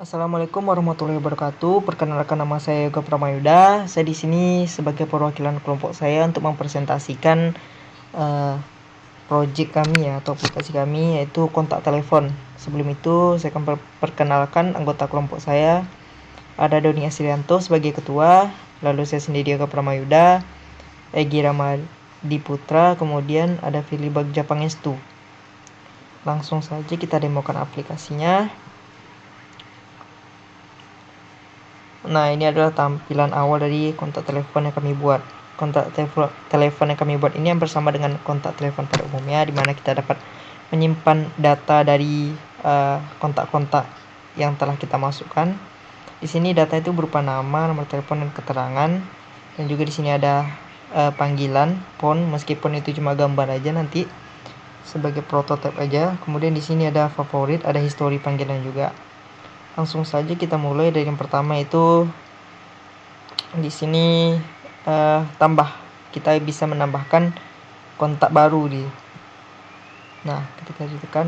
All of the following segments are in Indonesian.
Assalamualaikum warahmatullahi wabarakatuh. Perkenalkan, nama saya Yoga Pramayuda. Saya di sini sebagai perwakilan kelompok saya untuk mempresentasikan project kami ya, atau aplikasi kami, yaitu kontak telepon. Sebelum itu saya akan perkenalkan anggota kelompok saya. Ada Doni Asrianto sebagai ketua, lalu saya sendiri Yoga Pramayuda, Egi Ramadi Putra, kemudian ada Fili Bagja Pangestu. Langsung saja kita demokan aplikasinya. Nah, ini adalah tampilan awal dari kontak telepon yang kami buat. Kontak telepon yang kami buat ini yang bersama dengan kontak telepon pada umumnya, di mana kita dapat menyimpan data dari kontak-kontak yang telah kita masukkan. Di sini data itu berupa nama, nomor telepon, dan keterangan. Dan juga di sini ada panggilan, phone, meskipun itu cuma gambar aja nanti sebagai prototipe aja. Kemudian di sini ada favorit, ada histori panggilan juga. Langsung saja kita mulai dari yang pertama, itu di sini tambah. Kita bisa menambahkan kontak baru di. Nah, ketika ditekan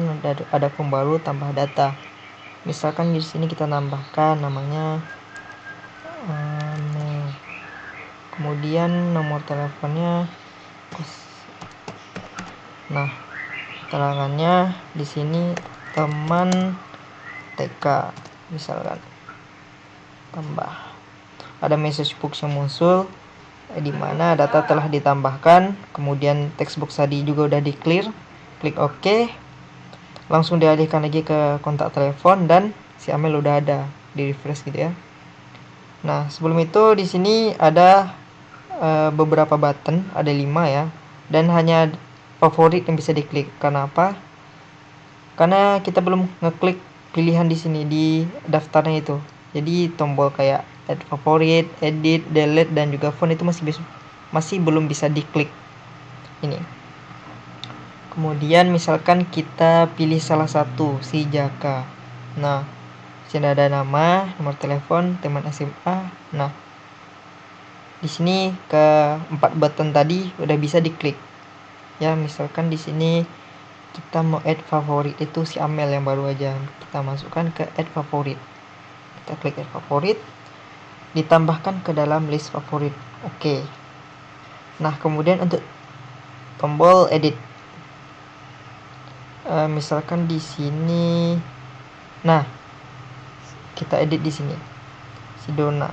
ada form baru, tambah data. Misalkan di sini kita tambahkan namanya kemudian nomor teleponnya. Nah, keterangannya di sini teman TK misalkan, tambah. Ada message box yang muncul di mana data telah ditambahkan. Kemudian text box tadi juga udah di clear. Klik OK. Langsung dialihkan lagi ke kontak telepon dan si Amel udah ada, di refresh gitu ya. Nah, sebelum itu di sini ada beberapa button, ada 5 ya, dan hanya favorit yang bisa diklik. Karena apa? Karena kita belum ngeklik pilihan di sini di daftarnya itu. Jadi tombol kayak add favorit, edit, delete, dan juga font itu masih belum bisa diklik ini. Kemudian misalkan kita pilih salah satu, si Jaka. Nah, sini ada nama, nomor telepon, teman SMA. Nah, di sini ke 4 button tadi udah bisa diklik. Ya, misalkan di sini kita mau add favorit, itu si Amel yang baru aja, kita masukkan ke add favorit. Kita klik add favorit, ditambahkan ke dalam list favorit. Oke. Nah, kemudian untuk tombol edit, misalkan di sini, nah kita edit di sini si Dona.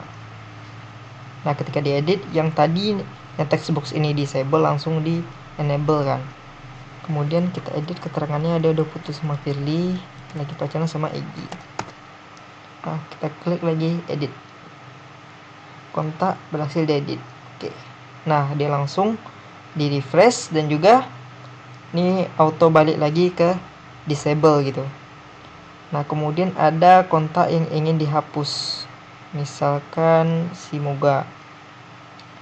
Nah, ketika diedit, yang tadi yang text box ini disable langsung di enable kan. Kemudian kita edit keterangannya, ada udah putus sama Firly, lagi pacaran sama Egi. Nah, kita klik lagi edit. Kontak berhasil diedit. Oke. Nah, dia langsung di refresh dan juga ini auto balik lagi ke disable gitu. Nah, kemudian ada kontak yang ingin dihapus. Misalkan si Moga,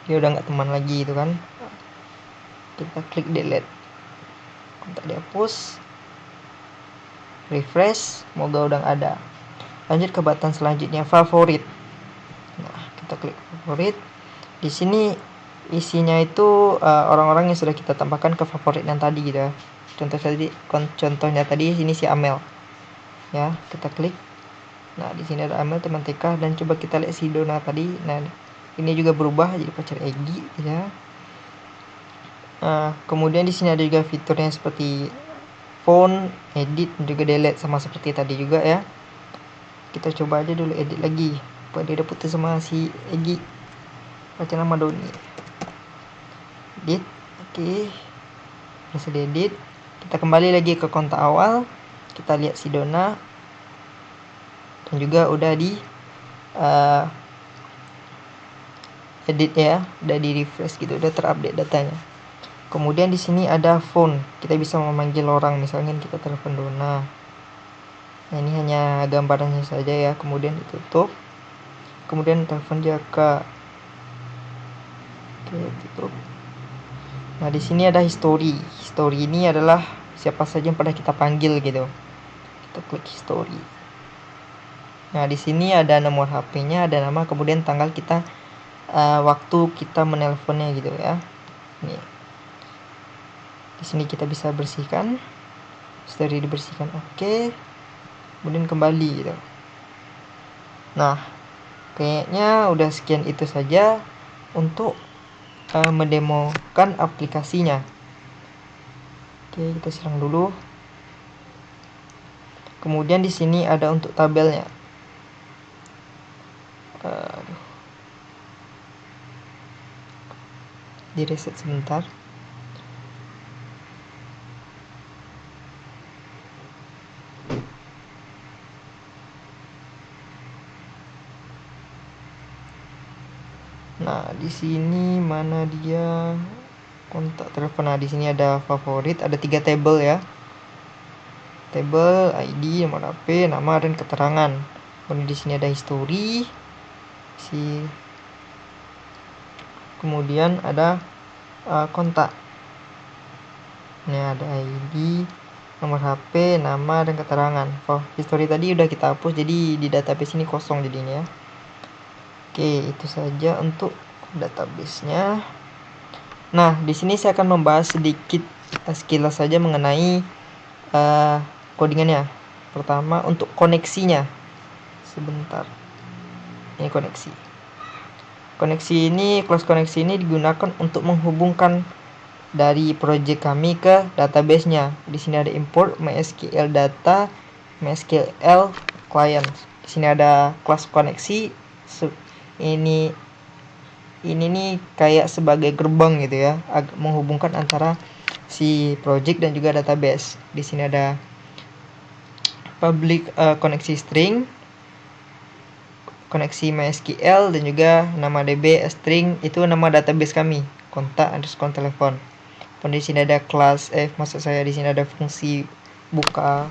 dia udah nggak teman lagi itu kan. Kita klik delete. Kontak dihapus, refresh, Moga udah nggak ada. Lanjut ke button selanjutnya, favorit. Nah, kita klik favorit. Di sini isinya itu orang-orang yang sudah kita tambahkan ke favorit yang tadi gitu ya. Contohnya tadi ini si Amel. Ya, kita klik. Nah, di sini ada Amel, teman TK, dan coba kita lihat si Dona tadi. Nah, ini juga berubah jadi pacar Egi ya. Kemudian di sini ada juga fiturnya seperti phone, edit, dan juga delete, sama seperti tadi juga ya. Kita coba aja dulu edit lagi. Apa dia udah putus sama si Egi, pacar nama Doni. Edit, oke. Bisa diedit. Kita kembali lagi ke kontak awal. Kita lihat si Dona, dan juga udah di edit ya, udah di refresh gitu, udah terupdate datanya. Kemudian di sini ada phone, kita bisa memanggil orang, misalnya kita telepon Dona. Nah, ini hanya gambarannya saja ya, kemudian ditutup. Kemudian telepon Jaka. Oke, tutup. Nah, di sini ada history. History ini adalah siapa saja yang pernah kita panggil gitu. Kita klik history. Nah, di sini ada nomor HP-nya, ada nama, kemudian tanggal kita, waktu kita menelponnya gitu ya. Nih. Di sini kita bisa bersihkan, history dibersihkan, oke. Kemudian kembali gitu. Nah, kayaknya udah sekian itu saja untuk mendemokan aplikasinya. Oke, kita serang dulu. Kemudian di sini ada untuk tabelnya. Di reset sebentar. Nah, di sini mana dia kontak telepon? Nah, di sini ada favorit, ada 3 tabel ya. Tabel ID, nomor HP, nama dan keterangan. Kemudian di sini ada history. Kemudian ada kontak. Ini ada ID, nomor HP, nama dan keterangan. Oh, history tadi udah kita hapus, jadi di database ini kosong jadinya. Oke, itu saja untuk database-nya. Nah, di sini saya akan membahas sedikit sekilas saja mengenai codingannya. Pertama, untuk koneksinya. Sebentar. Ini koneksi. Koneksi ini, class koneksi ini digunakan untuk menghubungkan dari project kami ke database-nya. Di sini ada import MySQL data, MySQL client. Di sini ada class koneksi. Ini nih kayak sebagai gerbang gitu ya, menghubungkan antara si project dan juga database. Di sini ada public koneksi string, koneksi MySQL, dan juga nama DB string itu nama database kami, kontak underscore telepon. Kemudian di sini ada kelas maksud saya di sini ada fungsi buka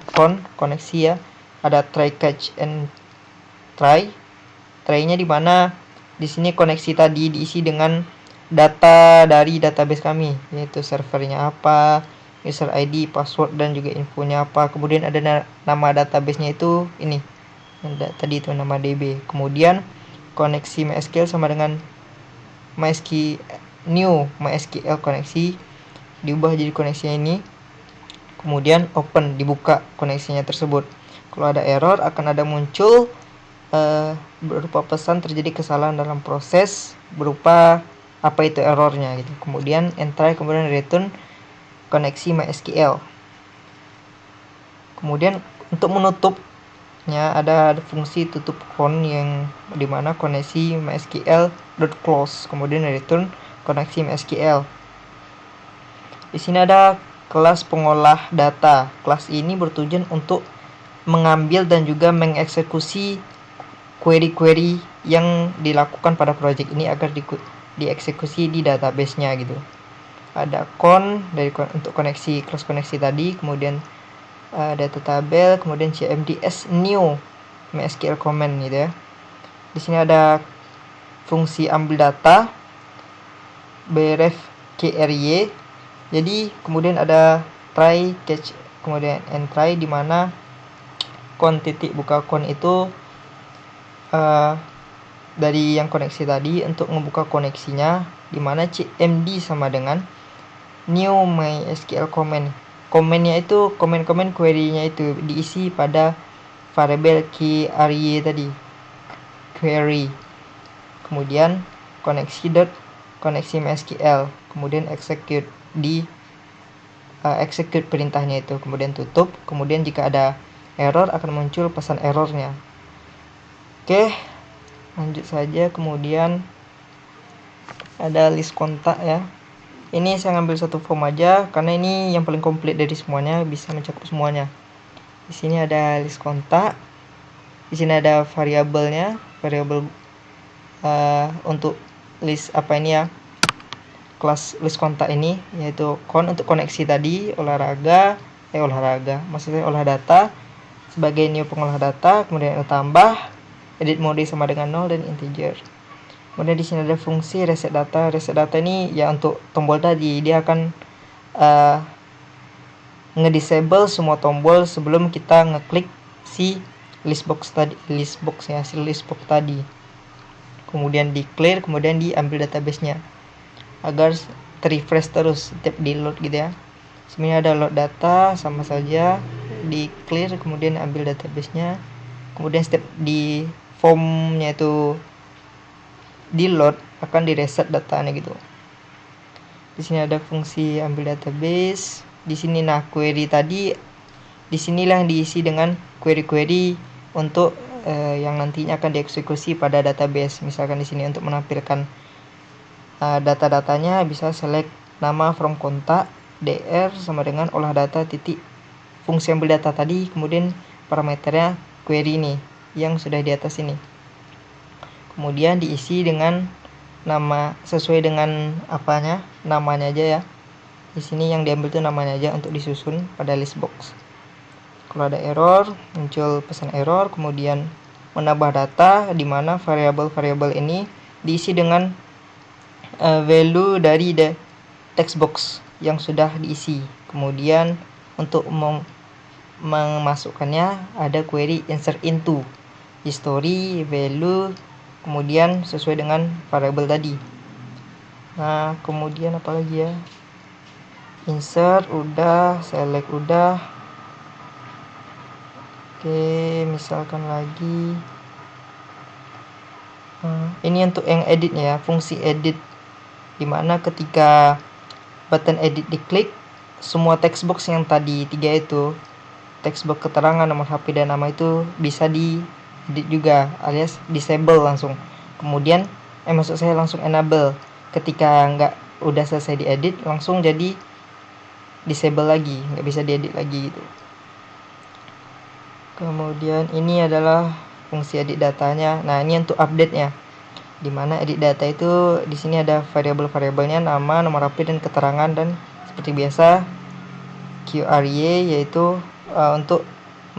koneksi ya. Ada try catch and try. Try-nya di mana di sini koneksi tadi diisi dengan data dari database kami, yaitu servernya apa, user ID, password, dan juga infonya apa. Kemudian ada nama database-nya itu ini. Tadi itu nama DB. Kemudian koneksi MySQL sama dengan new MySQL koneksi diubah jadi koneksinya ini. Kemudian open, dibuka koneksinya tersebut. Kalau ada error akan ada muncul berupa pesan terjadi kesalahan dalam proses, berupa apa itu errornya gitu. Kemudian entry, kemudian return koneksi MySQL. Kemudian untuk menutupnya ada fungsi tutup con yang dimana koneksi MySQL.close, kemudian return koneksi MySQL. Di sini ada kelas pengolah data. Kelas ini bertujuan untuk mengambil dan juga mengeksekusi query-query yang dilakukan pada project ini agar dieksekusi di database-nya gitu. Ada untuk koneksi, cross koneksi tadi, kemudian data tabel, kemudian cmds new MySQL command gitu ya. Di sini ada fungsi ambil data, bref kry. Jadi kemudian ada try catch kemudian and try, di mana buka itu dari yang koneksi tadi untuk membuka koneksinya, dimana cmd sama dengan new MySQL command. Komennya itu komen query-nya itu diisi pada variabel query tadi, query. Kemudian koneksi MySQL, kemudian execute execute perintahnya itu, kemudian tutup. Kemudian jika ada error akan muncul pesan errornya. Oke, lanjut saja. Kemudian ada list kontak ya. Ini saya ngambil satu form aja karena ini yang paling komplit dari semuanya, bisa mencakup semuanya. Di sini ada list kontak. Di sini ada variabelnya, variabel untuk list apa ini ya, kelas list kontak ini, yaitu untuk koneksi tadi, maksudnya olah data sebagai new pengolah data. Kemudian tambah edit mode sama dengan 0 dan integer. Kemudian di sini ada fungsi reset data. Reset data ini ya untuk tombol tadi, dia akan ngedisable semua tombol sebelum kita ngeklik si list box tadi. Kemudian di clear, kemudian diambil database-nya agar refresh terus setiap di load gitu ya. Sebenarnya ada load data, sama saja di clear kemudian ambil database-nya, kemudian step di formnya itu di load, akan di reset datanya gitu. Di sini ada fungsi ambil database. Di sini nah query tadi, disinilah yang diisi dengan query-query untuk yang nantinya akan dieksekusi pada database. Misalkan di sini untuk menampilkan data-datanya bisa select nama from kontak dr sama dengan olah data titik fungsi ambil data tadi, kemudian parameternya query ini yang sudah di atas ini. Kemudian diisi dengan nama sesuai dengan namanya aja ya. Di sini yang diambil itu namanya aja untuk disusun pada list box. Kalau ada error, muncul pesan error, kemudian menambah data di mana variabel-variabel ini diisi dengan value dari text box yang sudah diisi. Kemudian untuk memasukkannya ada query insert into history, value, kemudian sesuai dengan variabel tadi. Nah, kemudian apalagi ya? Insert udah, select udah. Oke, misalkan lagi ini untuk yang editnya ya, fungsi edit, dimana ketika button edit diklik, semua text box yang tadi 3 itu, text box keterangan, nomor HP dan nama itu bisa di edit juga, alias disable langsung. Kemudian maksud saya langsung enable, ketika udah selesai diedit langsung jadi disable lagi, nggak bisa diedit lagi gitu. Kemudian ini adalah fungsi edit datanya. Nah, ini untuk update-nya. Dimana edit data itu di sini ada variabel-variabelnya, nama, nomor HP dan keterangan, dan seperti biasa QRY yaitu untuk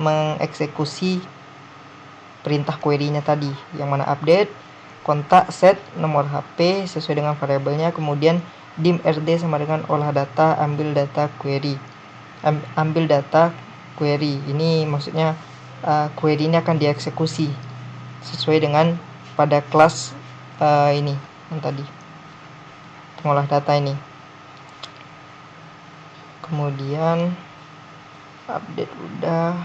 mengeksekusi perintah query-nya tadi, yang mana update, kontak, set, nomor HP sesuai dengan variabelnya, kemudian dim rd sama dengan olah data, ambil data query. Ini maksudnya query ini akan dieksekusi sesuai dengan pada kelas ini yang tadi, pengolah data ini. Kemudian update udah,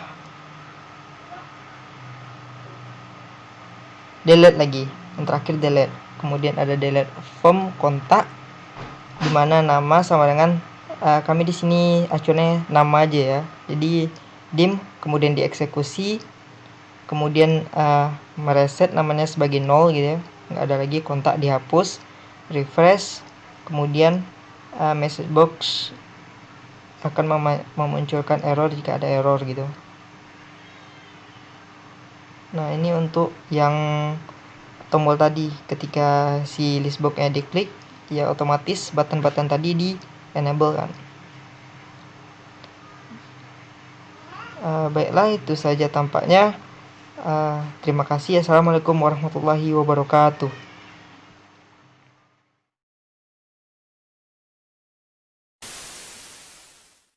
delete lagi, yang terakhir delete. Kemudian ada delete form kontak, dimana nama sama dengan kami di sini acuannya nama aja ya, jadi dim kemudian dieksekusi, kemudian mereset namanya sebagai 0 gitu ya, nggak ada lagi, kontak dihapus, refresh, kemudian message box akan memunculkan error jika ada error gitu. Nah, ini untuk yang tombol tadi, ketika si list box-nya diklik ya otomatis button-button tadi di enable kan. Baiklah, itu saja tampaknya. Terima kasih. Assalamualaikum warahmatullahi wabarakatuh.